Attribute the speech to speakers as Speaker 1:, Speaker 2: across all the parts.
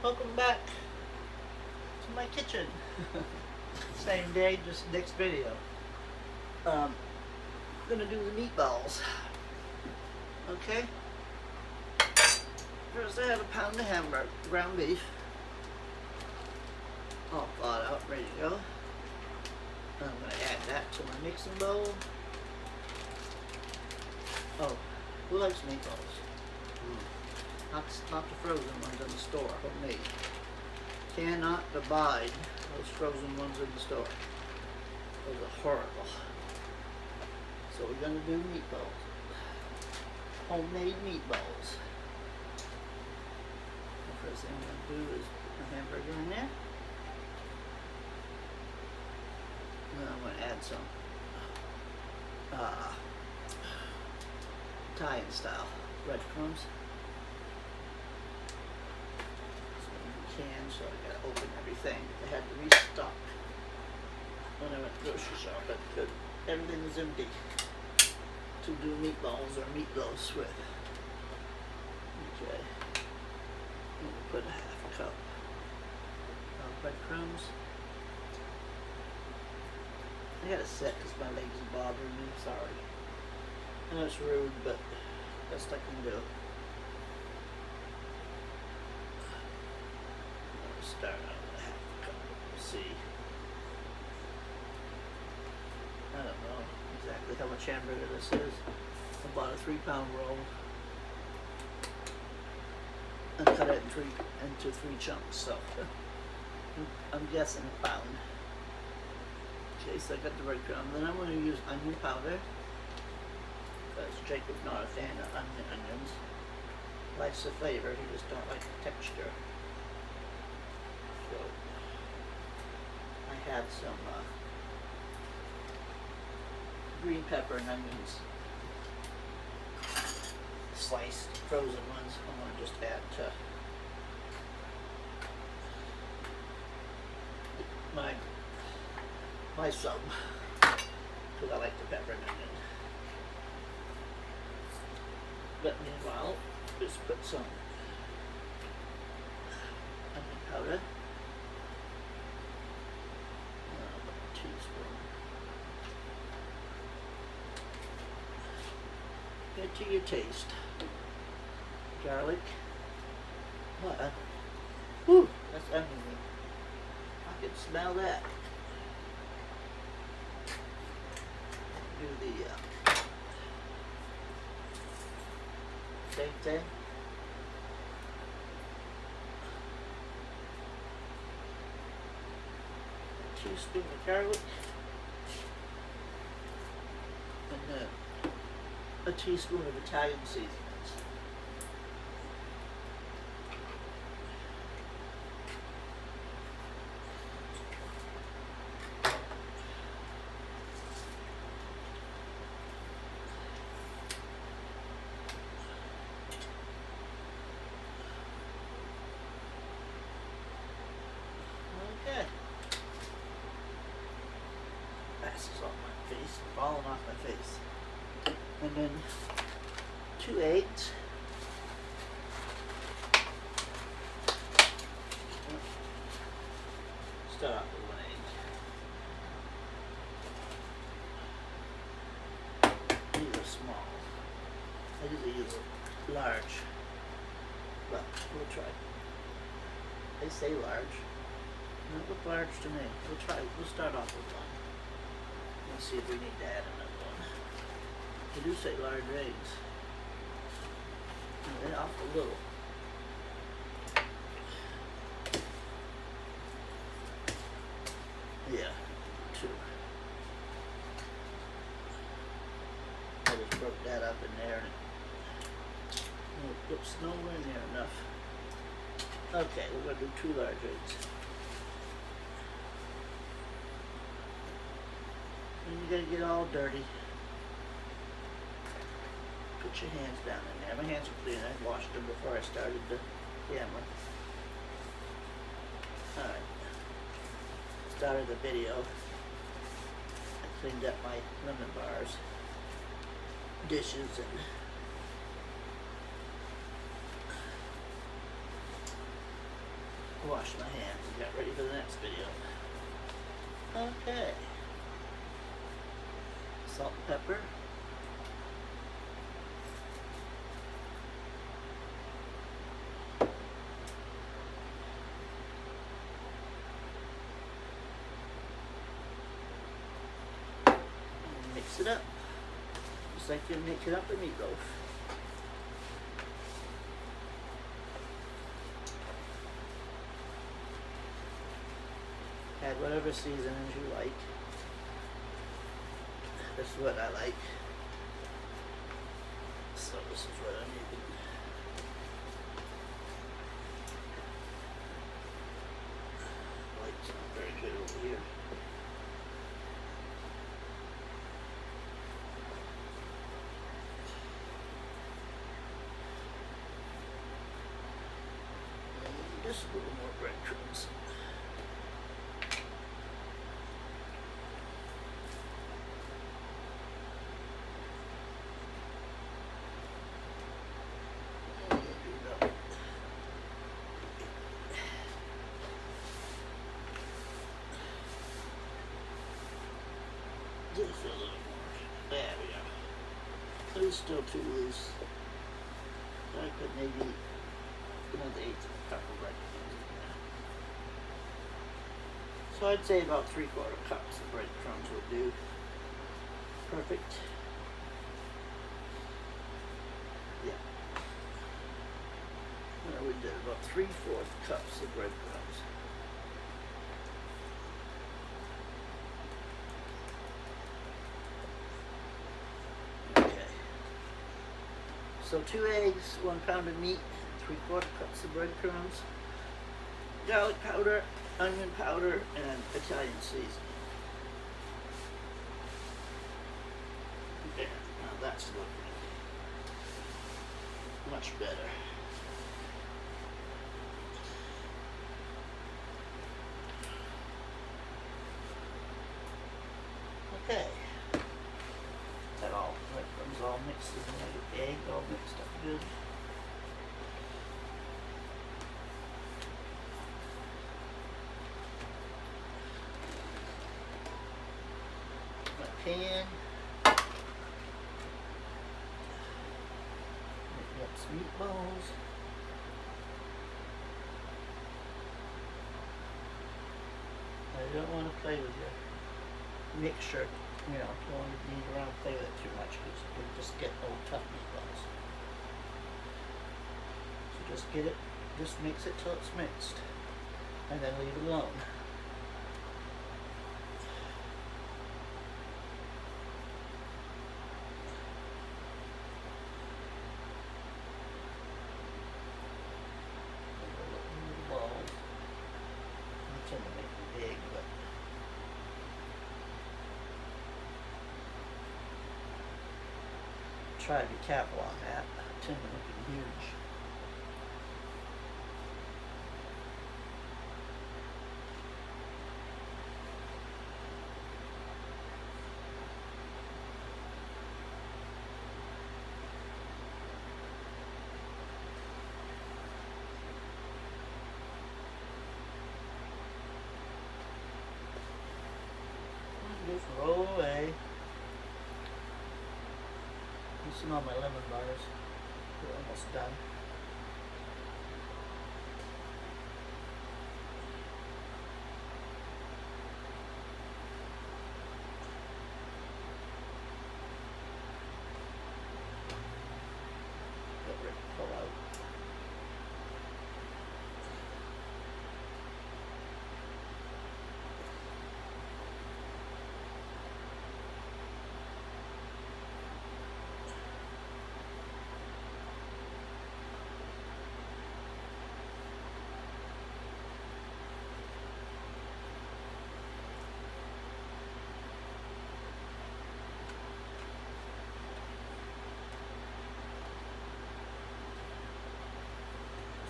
Speaker 1: Welcome back to my kitchen. Same day, just next video. I'm gonna do the meatballs. Okay. First, I have a pound of hamburger, ground beef, all thawed out, ready to go. I'm gonna add that to my mixing bowl. Oh, who likes meatballs? Not the frozen ones in the store, homemade. Cannot abide those frozen ones in the store. Those are horrible. So we're gonna do meatballs. Homemade meatballs. The first thing I'm gonna do is put my hamburger in there. And then I'm gonna add some Italian style breadcrumbs. So I gotta open everything. I had to restock when I went grocery shopping because everything was empty to do meatballs or meatloafs with. Okay, I'm gonna put a half a cup of breadcrumbs. I gotta sit because my legs are bothering me. Sorry. I know it's rude, but best I can do. Start out with a half a cup. We'll see. I don't know exactly how much hamburger this is. I bought a 3-pound roll and cut it into three chunks. So I'm guessing a pound. Okay, so I got the breadcrumb. Then I'm going to use onion powder because Jacob's not a fan of onions. Likes the flavor. He just don't like the texture. So I have some green pepper and onions, sliced frozen ones. I'm going to just add to my sub because I like the pepper and onion. But meanwhile, just put some onion powder. Teaspoon. Get to your taste. Garlic. What? Whew, that's onion. I can smell that. Do the same thing. A teaspoon of garlic. And then a teaspoon of Italian seasonings. Okay. This is off my face, falling off my face. And then 2 eggs. Start off with 1 egg. These are small. I usually use a large, but we'll try. They say large. They look large to me. We'll try. We'll start off with 1. Let's see if we need to add another one. They do say large eggs. They're awful little. Yeah, 2. I just broke that up in there and it's nowhere near enough. Okay, we're gonna do 2 large eggs. And you gotta get all dirty. Put your hands down in there. My hands are clean. I washed them before I started the camera. Alright. Started the video. I cleaned up my lemon bars, dishes, and wash my hands and get ready for the next video. Okay. Salt and pepper. And mix it up. Just like you're mixing up a meatloaf. Add whatever seasonings you like. This is what I like. So this is what I'm using. Light's not very good over here. And just a little more breadcrumbs. Just a little more. There we go. But it's still too loose. I could maybe another eighth of a cup of breadcrumbs in there. So I'd say about 3/4 cups of breadcrumbs would do. Perfect. Yeah. Well, we did about 3/4 cups of breadcrumbs. So 2 eggs, 1 pound of meat, 3/4 cups of breadcrumbs, garlic powder, onion powder, and Italian seasoning. There, now that's looking much better. Okay. That all breadcrumbs all mixed in the egg, all mixed up good. My pan. Making up some meatballs. I don't want to play with your mixture. You know, don't want to knead around and play with it too much because you just get old tough meatballs. So just get it, just mix it till it's mixed, and then leave it alone. Balls. I tend to make them big, but try to be careful on that. I tend to make it huge. Just roll away. You smell my lemon bars. They're almost done. Get ready to pull out.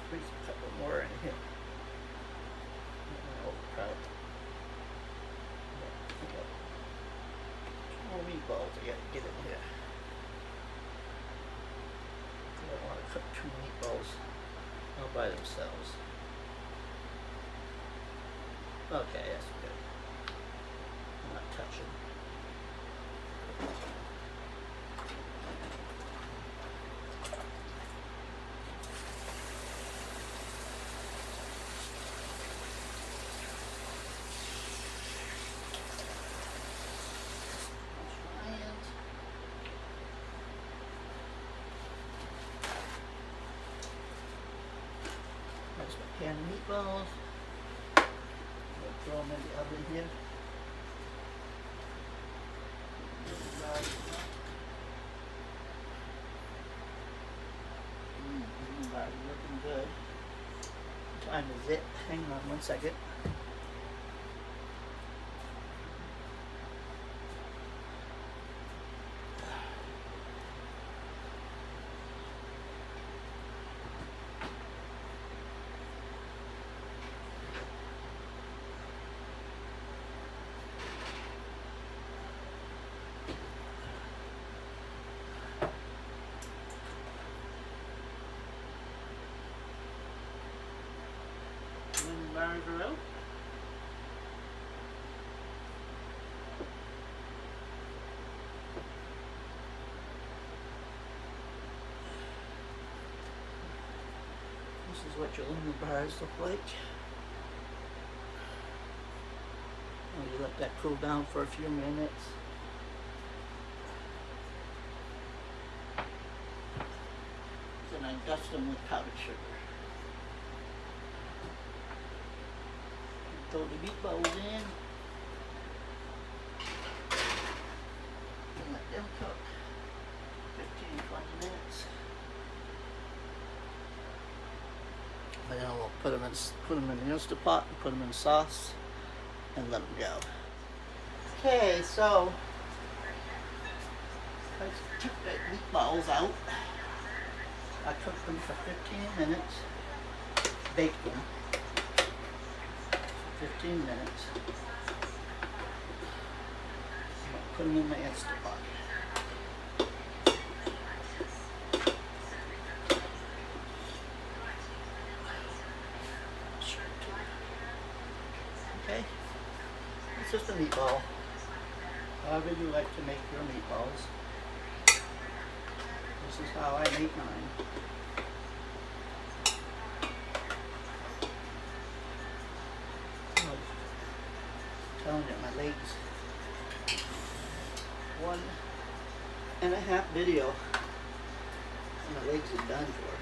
Speaker 1: Squeeze a couple more in here. Oh, crap. Two more meatballs I gotta get in here. I don't want to cook 2 meatballs all by themselves. Okay, that's good. I'm not touching. There's my pan of meatballs. I'll throw them in the oven here. Looking good. Time is it. Hang on 1 second. Bars are out. This is what your lemon bars look like. And you let that cool down for a few minutes. Then I dust them with powdered sugar. Throw the meatballs in and let them cook 15-20 minutes. And then we'll put them in the Instant Pot, and put them in sauce, and let them go. Okay, so I took the meatballs out. I cooked them for 15 minutes, baked them. 15 minutes. Put them in my Instant Pot. Okay, it's just a meatball. However you like to make your meatballs. This is how I make mine. Telling you, my legs 1.5 video and my legs are done for.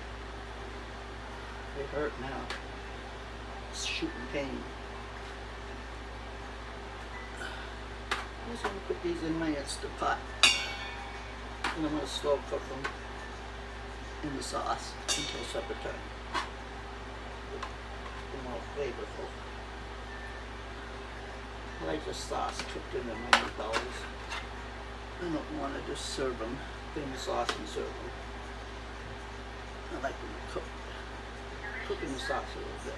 Speaker 1: They hurt now. It's shooting pain. I'm just going to put these in my Instant Pot and I'm going to slow cook them in the sauce until supper time. They're more flavorful. I like the sauce cooked into my meatballs. I don't want to just serve them in the sauce and serve them. I like them cook in the sauce a little bit.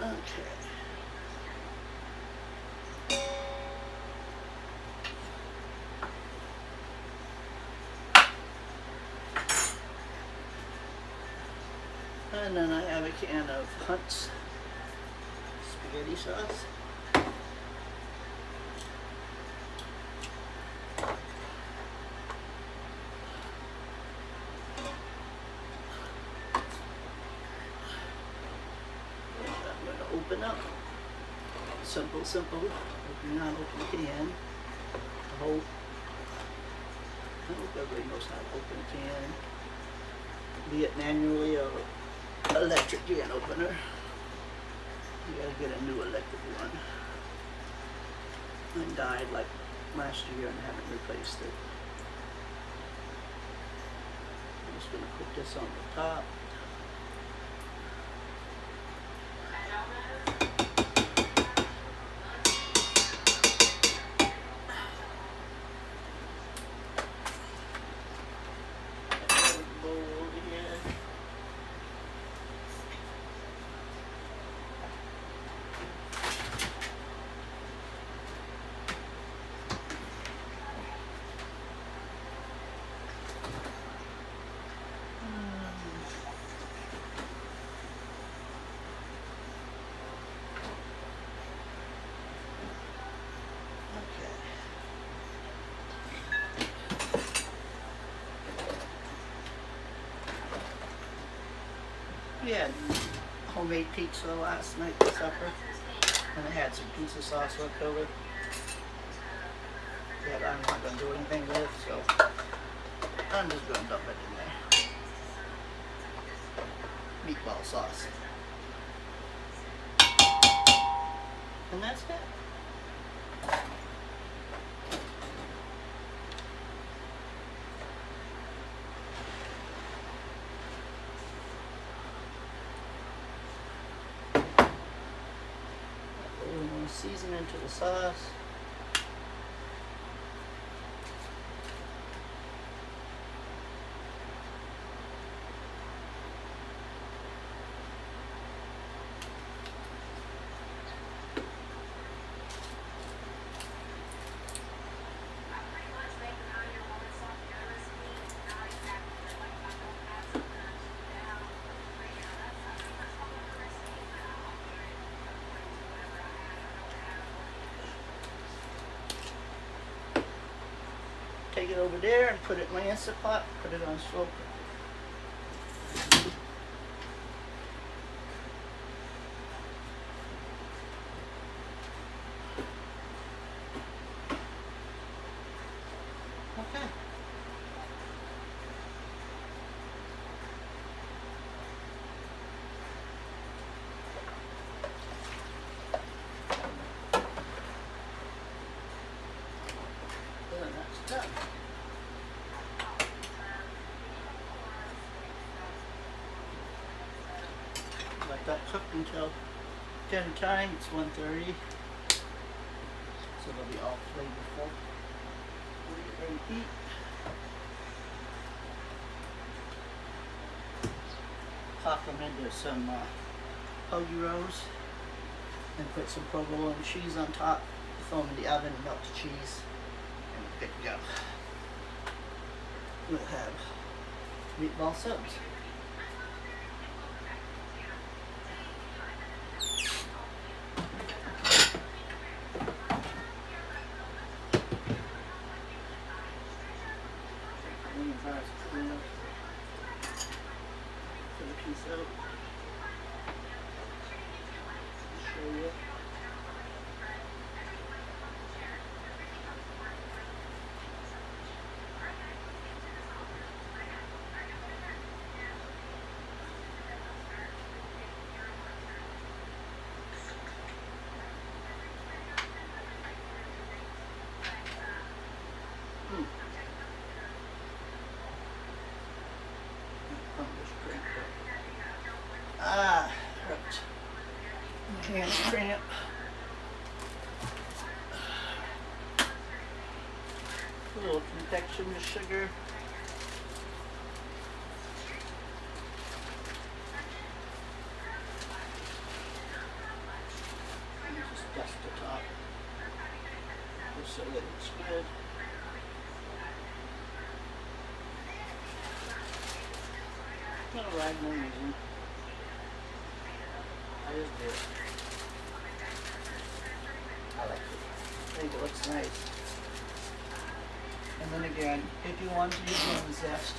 Speaker 1: Okay. And then I have a can of Hunt's spaghetti sauce. And I'm going to open up. Simple. Open an open can. I hope everybody knows how to open a can. Be it manually or electric can opener. You gotta get a new electric one. Mine died like last year and I haven't replaced it. I'm just gonna put this on the top. We had homemade pizza last night for supper, and I had some pizza sauce left over that I'm not going to do anything with, so I'm just going to dump it in there. Meatball sauce. And that's it. We want to season into the sauce. Take it over there and put it in my Instant Pot, put it on slow cook. Okay. Then that's done. Let that cook until dinner time. It's 1:30, so they'll be all flavorful. We'll get ready to eat. Pop them into some hoagie rolls and put some provolone cheese on top. Throw them in the oven and melt the cheese, and we're good to go. We'll have meatball subs. Put a piece out. Show you. Ah, hurt. My hands cramp. A little confection of sugar. And just dust the top just so that it's good. Little rag no using. I just do it. I like it. I think it looks nice. And then again, if you want to use lemon zest,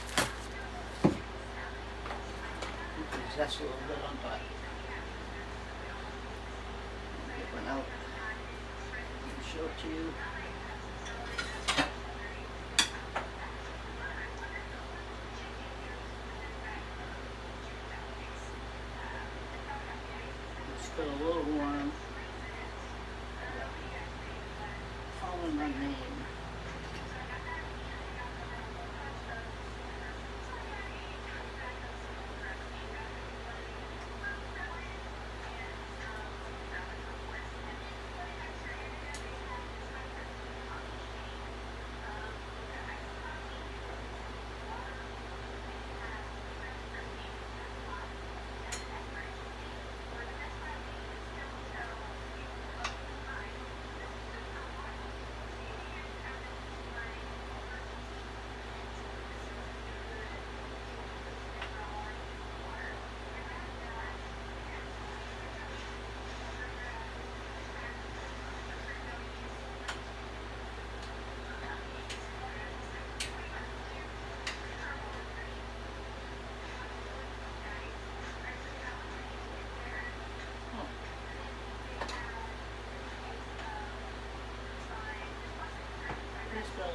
Speaker 1: you can zest a little bit on top. Get one out. I can show it to you. Still a little warm. Calling my name.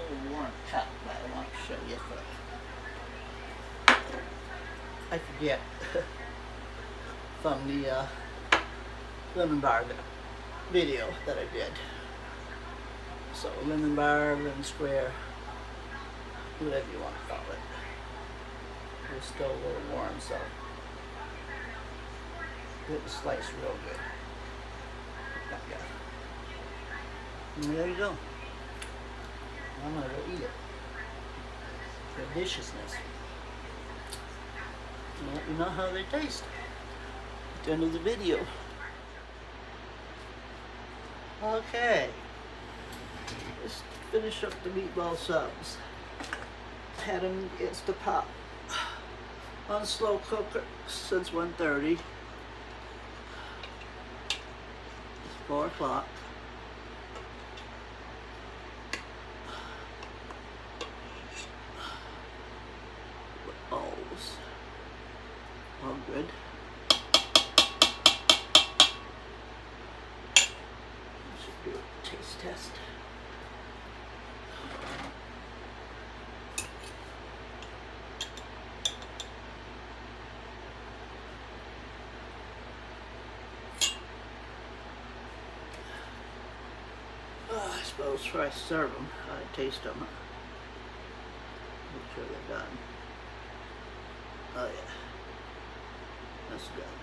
Speaker 1: little warm cup that I want to show you. I forget from the lemon bar video that I did. So lemon bar, lemon square, whatever you want to call it. It was still a little warm, so it was sliced real good. And there you go. I'm gonna go eat it. The deliciousness. And let me know how they taste at the end of the video. Okay. Let's finish up the meatball subs. Had them Instapot on slow cooker since 1:30. It's 4 o'clock. Balls. All good. Should do a taste test. I suppose before I serve them, I taste them. Make sure they're done. Oh yeah, that's good.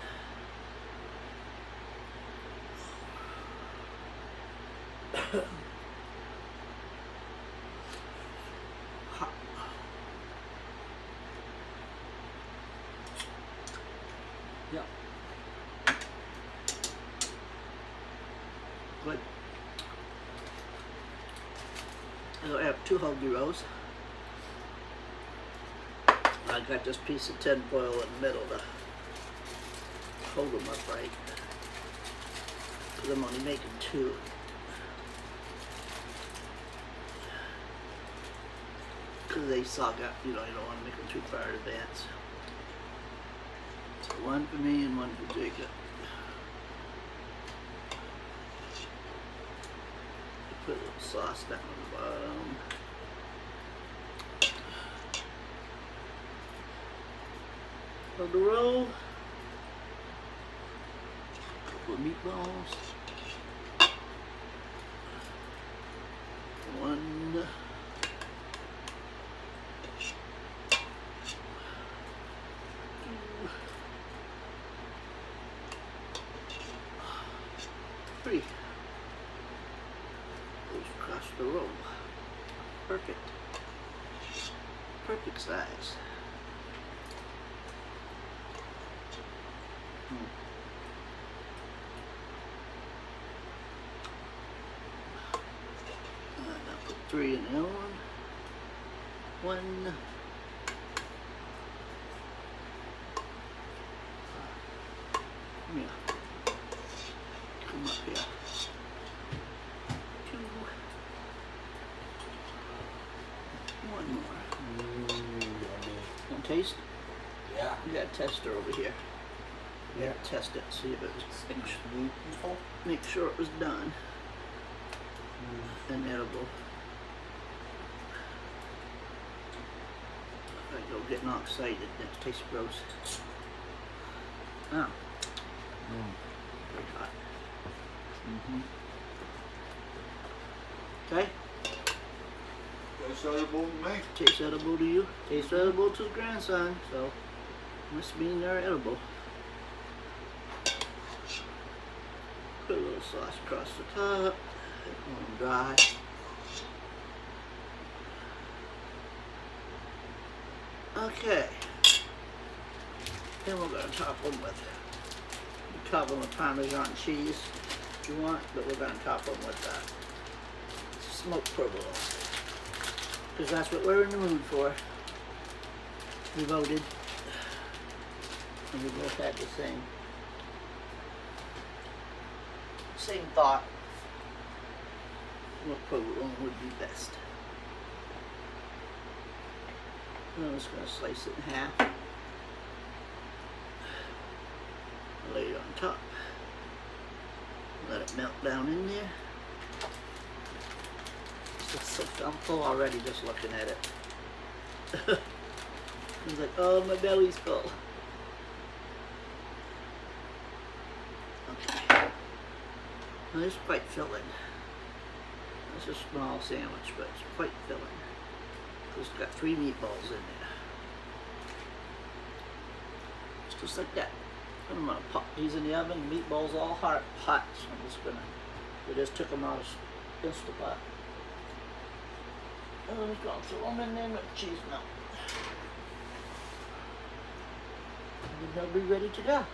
Speaker 1: Hot. Yeah. Good. I have 2 whole gyros. I got this piece of tin foil in the middle to hold them upright. Because I'm only making 2. Because they sog up, you don't want to make them too far in advance. So 1 for me and 1 for Jacob. Put a little sauce down on the bottom. On the roll, couple of meatballs, 1, 3. Goes across the roll. Perfect. Perfect size. I'll put 3 in the other one. 1. Yeah. Come up here. 2. 1 more. Want to taste?
Speaker 2: Yeah.
Speaker 1: You got a tester over here. You gotta test it, see if it was, make sure it was done and edible. I go getting all excited, that tastes gross. Oh. Very hot. Okay?
Speaker 2: Tastes edible to me.
Speaker 1: Tastes edible to you? Tastes edible to the grandson, so must mean they're edible. Put a little sauce across the top, let them dry. Okay. Then we're going to top them with, Parmesan cheese if you want, but we're going to top them with smoked provolone. Because that's what we're in the mood for. We voted, and we both had the same thought. What provolone would be best? I'm just going to slice it in half. Lay it on top. Let it melt down in there. Just a So I'm full already just looking at it. I was like, oh, my belly's full. Okay. Well, it's quite filling. It's a small sandwich, but it's quite filling. It's got 3 meatballs in there. It's just like that. I'm gonna pop these in the oven. Meatballs all hot. So I'm just gonna. We just took them out of Instapot. I'm just gonna throw them in there with cheese melt. And they'll be ready to go.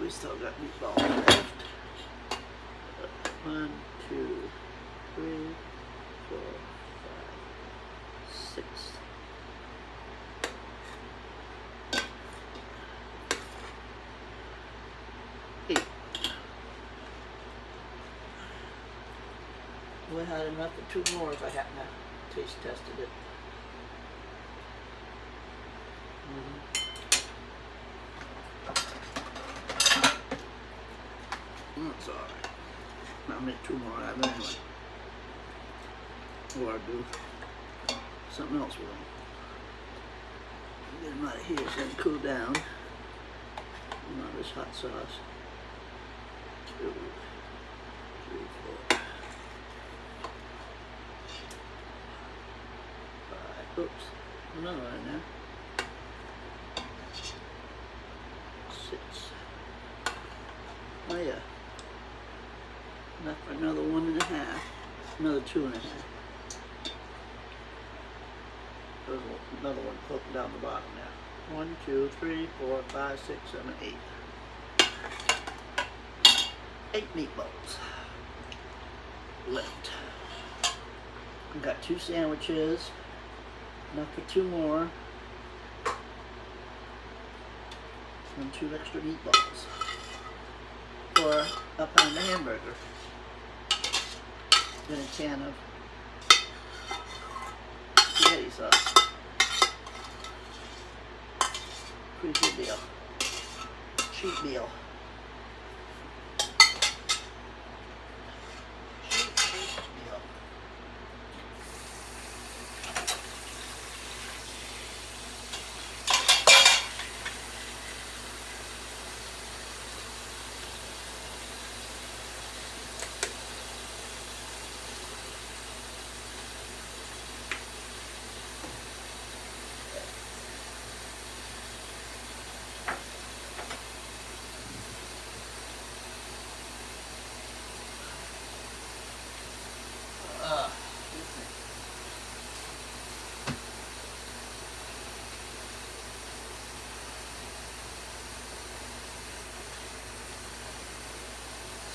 Speaker 1: We still got meatballs left. 1, 2, 3, 4, 5, 6. We had enough for 2 more if I hadn't taste tested it. That's alright. I'll make 2 more out of it anyway. Or I'll do something else with them. Get them out of here so they can cool down. And all this hot sauce. 2, 3, 4, 5. Oops. Another one in there. 6. Oh yeah. Enough for another 1.5. Another 2.5. There's another one cooking down the bottom now. 1, 2, 3, 4, 5, 6, 7, 8. 8 meatballs left. I've got 2 sandwiches. Enough for 2 more. And 2 extra meatballs. For a pound of hamburger. Then a can of spaghetti sauce. Pretty good deal. Cheap deal. Cheap deal.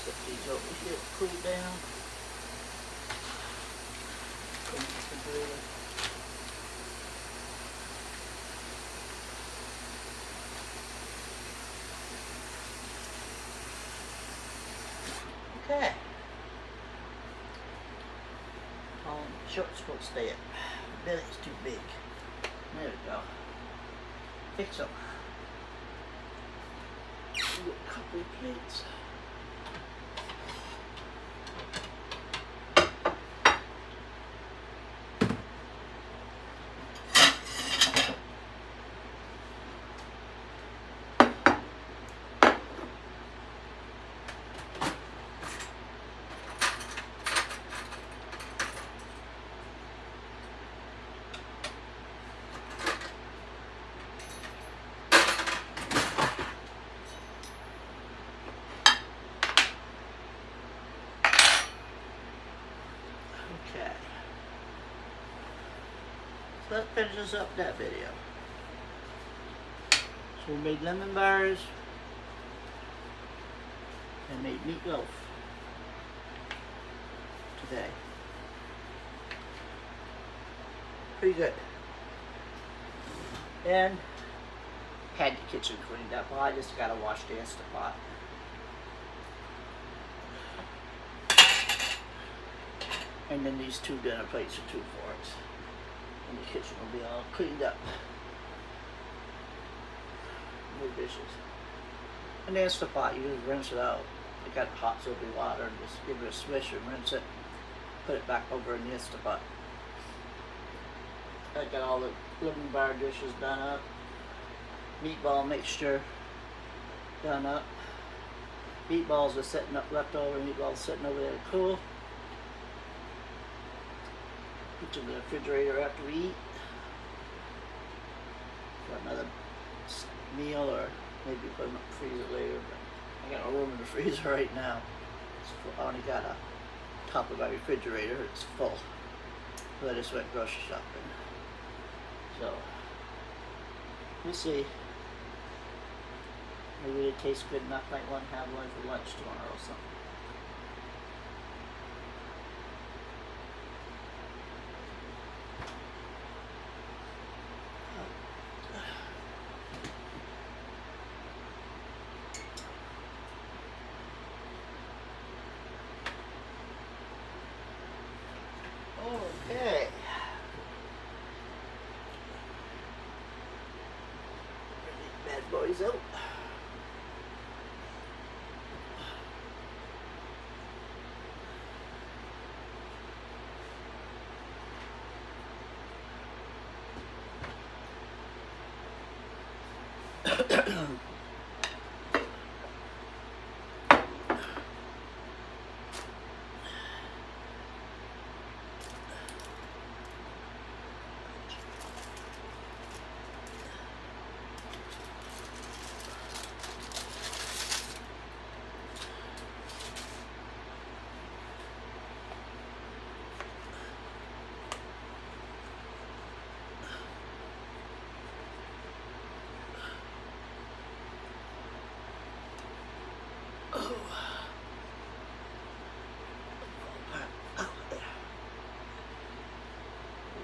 Speaker 1: Set these over here, cool down. Put them in the refrigerator. Okay. Short's supposed to stay up. The belly's too big. There we go. Fix them. A couple of plates. Okay. So that finishes up that video. So we made lemon bars and made meatloaf today. Pretty good. And had the kitchen cleaned up. Well, I just gotta wash the Instapot. And then these 2 dinner plates and 2 forks. And the kitchen will be all cleaned up. No dishes. And the Instant Pot, you just rinse it out. You got hot soapy water and just give it a swish and rinse it. Put it back over in the Instant Pot. I got all the lemon bar dishes done up. Meatball mixture done up. Meatballs are sitting up, leftover meatballs sitting over there to cool. Put them in the refrigerator after we eat. For another meal, or maybe put them in the freezer later. But I got no room in the freezer right now. I only got a top of my refrigerator. It's full. So I just went grocery shopping. So we'll see. Maybe it tastes good enough. Might want to have one for lunch tomorrow or something. Okay. Bad boys out.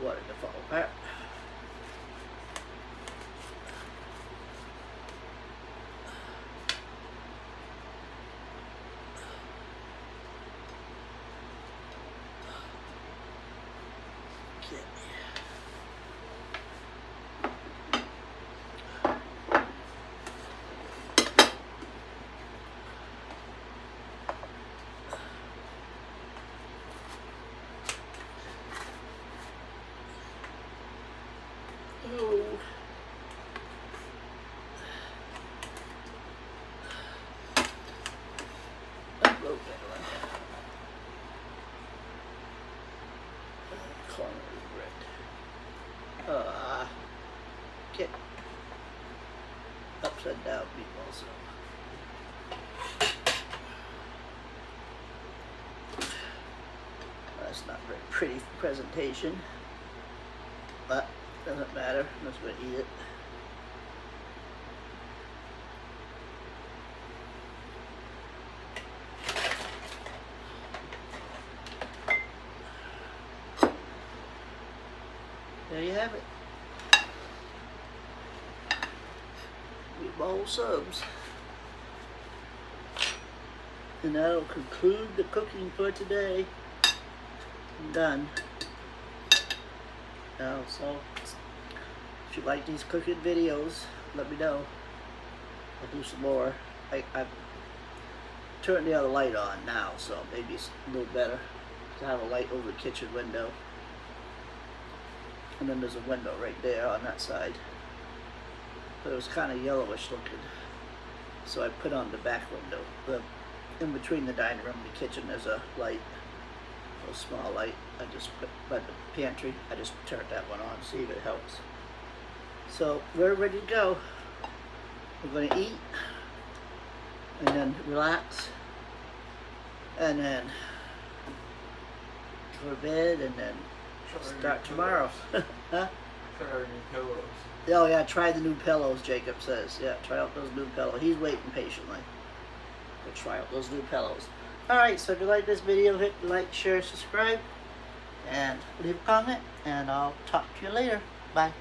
Speaker 1: Water to fall apart. Okay. Oh. I broke that one. Corner of bread. Get upside down meatballs. That's not very pretty presentation, but doesn't matter. I'm just going to eat it. There you have it. Meatball subs. And that'll conclude the cooking for today. I'm done. So if you like these cooking videos, let me know. I'll do some more. I've turned the other light on now, so maybe it's a little better to have a light over the kitchen window. And then there's a window right there on that side. But it was kind of yellowish looking. So I put on the back window. In between the dining room and the kitchen there's a light. A small light. I just put by the pantry. I just turned that one on, see if it helps. So we're ready to go. We're going to eat and then relax and then go to bed and then start tomorrow. Huh?
Speaker 2: Try our new pillows.
Speaker 1: Oh yeah, try the new pillows, Jacob says. Yeah, try out those new pillows. He's waiting patiently. We'll try out those new pillows. Alright, so if you like this video, hit like, share, subscribe, and leave a comment, and I'll talk to you later. Bye.